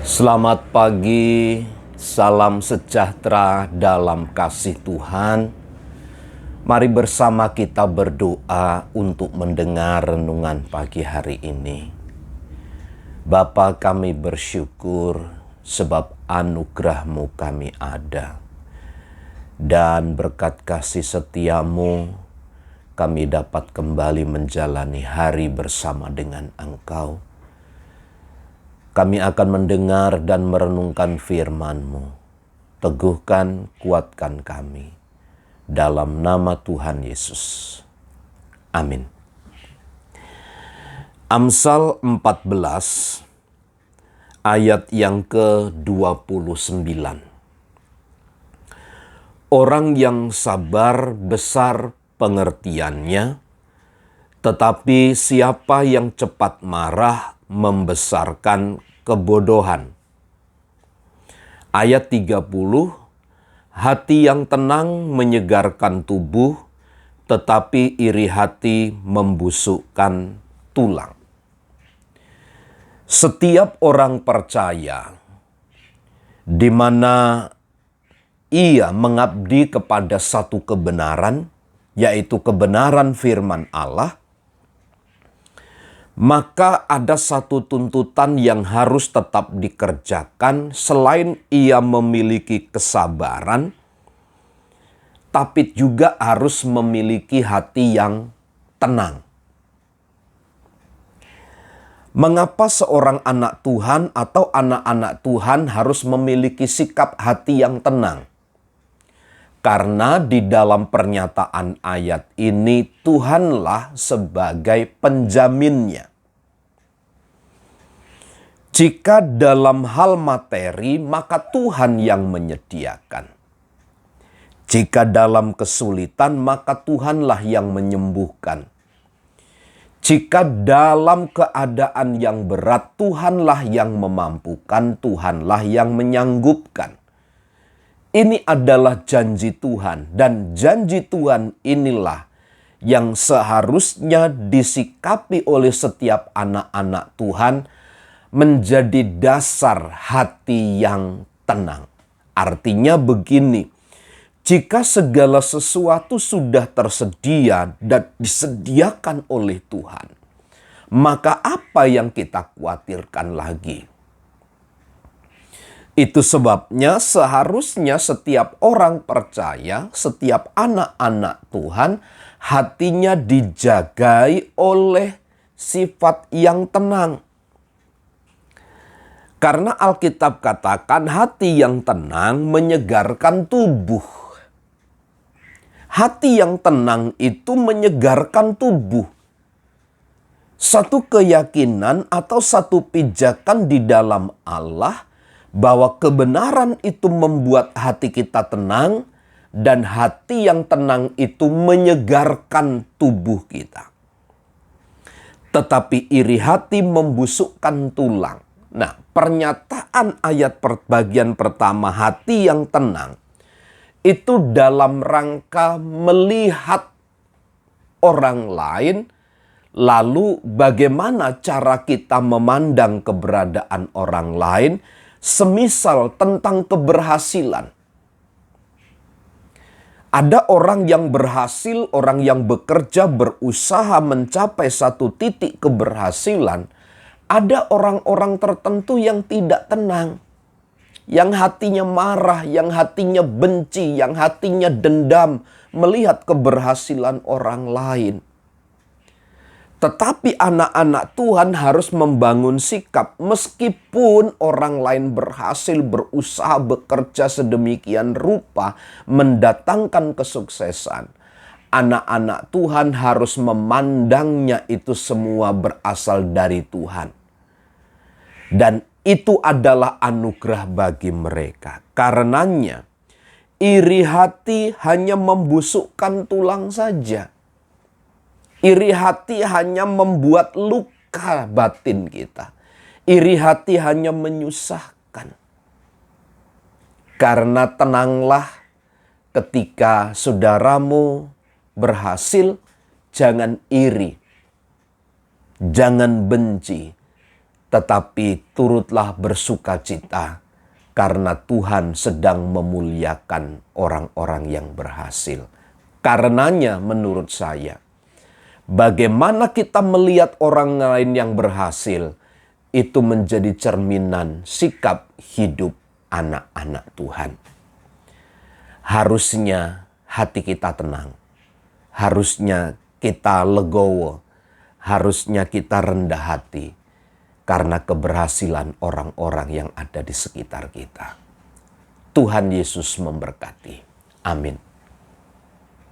Selamat pagi, salam sejahtera dalam kasih Tuhan. Mari bersama kita berdoa untuk mendengar renungan pagi hari ini. Bapa, kami bersyukur sebab anugerah-Mu kami ada. Dan berkat kasih setiamu, kami dapat kembali menjalani hari bersama dengan Engkau. Kami akan mendengar dan merenungkan firman-Mu. Teguhkan, kuatkan kami. Dalam nama Tuhan Yesus. Amin. Amsal 14, ayat yang ke-29. Orang yang sabar besar pengertiannya, tetapi siapa yang cepat marah membesarkan kebodohan. Ayat 30, hati yang tenang menyegarkan tubuh, tetapi iri hati membusukkan tulang. Setiap orang percaya, di mana ia mengabdi kepada satu kebenaran, yaitu kebenaran firman Allah, maka ada satu tuntutan yang harus tetap dikerjakan selain ia memiliki kesabaran, tapi juga harus memiliki hati yang tenang. Mengapa seorang anak Tuhan atau anak-anak Tuhan harus memiliki sikap hati yang tenang? Karena di dalam pernyataan ayat ini Tuhanlah sebagai penjaminnya. Jika dalam hal materi, maka Tuhan yang menyediakan. Jika dalam kesulitan, maka Tuhanlah yang menyembuhkan. Jika dalam keadaan yang berat, Tuhanlah yang memampukan, Tuhanlah yang menyanggupkan. Ini adalah janji Tuhan, dan janji Tuhan inilah yang seharusnya disikapi oleh setiap anak-anak Tuhan menjadi dasar hati yang tenang. Artinya begini, jika segala sesuatu sudah tersedia dan disediakan oleh Tuhan, maka apa yang kita khawatirkan lagi? Itu sebabnya seharusnya setiap orang percaya, setiap anak-anak Tuhan, hatinya dijagai oleh sifat yang tenang. Karena Alkitab katakan hati yang tenang menyegarkan tubuh. Hati yang tenang itu menyegarkan tubuh. Satu keyakinan atau satu pijakan di dalam Allah bahwa kebenaran itu membuat hati kita tenang, dan hati yang tenang itu menyegarkan tubuh kita. Tetapi iri hati membusukkan tulang. Nah, pernyataan ayat bagian pertama, hati yang tenang, itu dalam rangka melihat orang lain, lalu bagaimana cara kita memandang keberadaan orang lain, semisal tentang keberhasilan. Ada orang yang berhasil, orang yang bekerja, berusaha mencapai satu titik keberhasilan. Ada orang-orang tertentu yang tidak tenang, yang hatinya marah, yang hatinya benci, yang hatinya dendam melihat keberhasilan orang lain. Tetapi anak-anak Tuhan harus membangun sikap meskipun orang lain berhasil, berusaha, bekerja sedemikian rupa, mendatangkan kesuksesan. Anak-anak Tuhan harus memandangnya itu semua berasal dari Tuhan. Dan itu adalah anugerah bagi mereka. Karenanya, iri hati hanya membusukkan tulang saja. Iri hati hanya membuat luka batin kita. Iri hati hanya menyusahkan. Karena tenanglah ketika saudaramu berhasil, jangan iri, jangan benci, tetapi turutlah bersukacita karena Tuhan sedang memuliakan orang-orang yang berhasil. Karenanya menurut saya, bagaimana kita melihat orang lain yang berhasil, itu menjadi cerminan sikap hidup anak-anak Tuhan. Harusnya hati kita tenang. Harusnya kita legowo. Harusnya kita rendah hati. Karena keberhasilan orang-orang yang ada di sekitar kita. Tuhan Yesus memberkati. Amin.